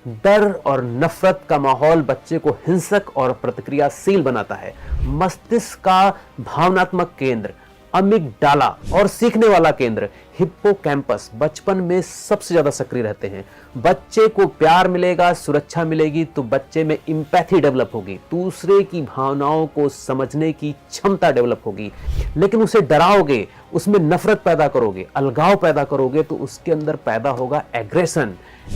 डर और नफरत का माहौल बच्चे को हिंसक और प्रतिक्रियाशील बनाता है। मस्तिष्क का भावनात्मक केंद्र अमिगडाला और सीखने वाला केंद्र हिप्पोकैम्पस बचपन में सबसे ज्यादा सक्रिय रहते हैं। बच्चे को प्यार मिलेगा, सुरक्षा मिलेगी तो बच्चे में इंपैथी डेवलप होगी, दूसरे की भावनाओं को समझने की क्षमता डेवलप होगी। लेकिन उसे डराओगे, उसमें नफरत पैदा करोगे, अलगाव पैदा करोगे तो उसके अंदर पैदा होगा एग्रेशन।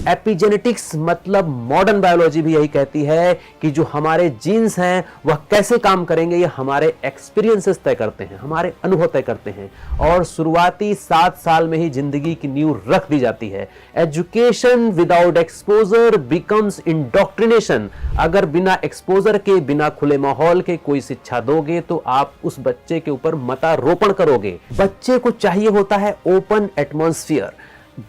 एपिजेनेटिक्स मतलब मॉडर्न बायोलॉजी भी यही कहती है कि जो हमारे जीन्स हैं वह कैसे काम करेंगे ये हमारे एक्सपीरियंसेस तय करते हैं, हमारे अनुभव तय करते हैं। और शुरुआती 7 साल में ही जिंदगी की नींव रख दी जाती है। Education without exposure becomes indoctrination. अगर बिना एक्सपोजर के, बिना खुले माहौल के कोई शिक्षा दोगे तो आप उस बच्चे के ऊपर मतारोपण करोगे। बच्चे को चाहिए होता है open atmosphere,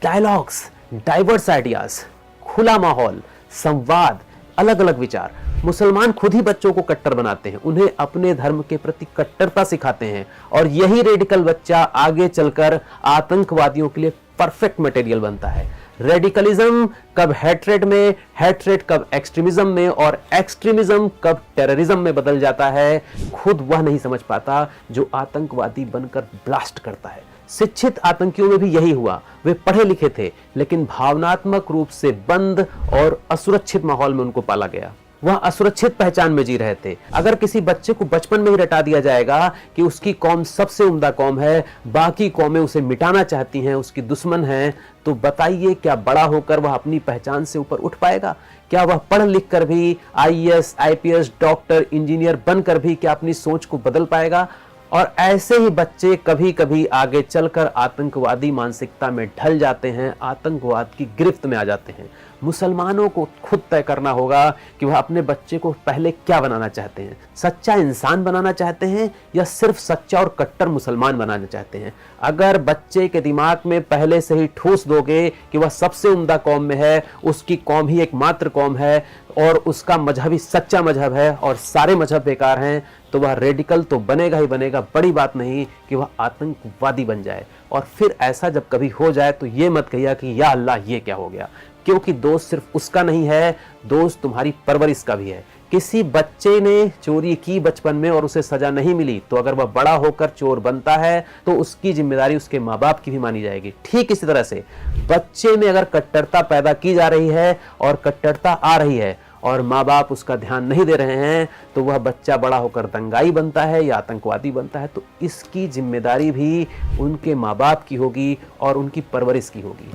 dialogues, diverse ideas, खुला माहौल, संवाद, अलग अलग विचार। मुसलमान खुद ही बच्चों को कट्टर बनाते हैं, उन्हें अपने धर्म के प्रति कट्टरता सिखाते हैं और यही रेडिकल बच्चा आगे चलकर आतंकवादियों के लिए परफेक्ट मटेरियल बनता है। रेडिकलिज्म कब हेट्रेड में, हेट्रेड कब एक्सट्रीमिज्म में और एक्सट्रीमिज्म कब टेररिज्म में बदल जाता है, खुद वह नहीं समझ पाता जो आतंकवादी बनकर ब्लास्ट करता है। शिक्षित आतंकियों में भी यही हुआ। वे पढ़े लिखे थे लेकिन भावनात्मक रूप से बंद और असुरक्षित माहौल में उनको पाला गया। वह असुरक्षित पहचान में जी रहे थे। अगर किसी बच्चे को बचपन में ही रटा दिया जाएगा कि उसकी कौम सबसे उम्दा कौम है, बाकी कौमें उसे मिटाना चाहती हैं, उसकी दुश्मन हैं, तो बताइए क्या बड़ा होकर वह अपनी पहचान से ऊपर उठ पाएगा? क्या वह पढ़ लिख कर भी आईएएस, आईपीएस, डॉक्टर, इंजीनियर बनकर भी क्या अपनी सोच को बदल पाएगा? और ऐसे ही बच्चे कभी कभी आगे चलकर आतंकवादी मानसिकता में ढल जाते हैं, आतंकवाद की गिरफ्त में आ जाते हैं। मुसलमानों को खुद तय करना होगा कि वह अपने बच्चे को पहले क्या बनाना चाहते हैं, सच्चा इंसान बनाना चाहते हैं या सिर्फ सच्चा और कट्टर मुसलमान बनाना चाहते हैं। अगर बच्चे के दिमाग में पहले से ही ठूस दोगे कि वह सबसे उम्दा कौम में है, उसकी कौम ही एकमात्र कौम है और उसका मजहब ही सच्चा मजहब है और सारे मजहब बेकार हैं, तो वह रेडिकल तो बनेगा ही बनेगा। बड़ी बात नहीं कि वह आतंकवादी बन जाए। और फिर ऐसा जब कभी हो जाए तो ये मत कहिए कि या अल्लाह ये क्या हो गया, क्योंकि दोस्त सिर्फ उसका नहीं है, दोस्त तुम्हारी परवरिश का भी है। किसी बच्चे ने चोरी की बचपन में और उसे सजा नहीं मिली तो अगर वह बड़ा होकर चोर बनता है तो उसकी जिम्मेदारी उसके माँ बाप की भी मानी जाएगी। ठीक इसी तरह से बच्चे में अगर कट्टरता पैदा की जा रही है और कट्टरता आ रही है और माँ बाप उसका ध्यान नहीं दे रहे हैं तो वह बच्चा बड़ा होकर दंगाई बनता है या आतंकवादी बनता है, तो इसकी जिम्मेदारी भी उनके माँ बाप की होगी और उनकी परवरिश की होगी।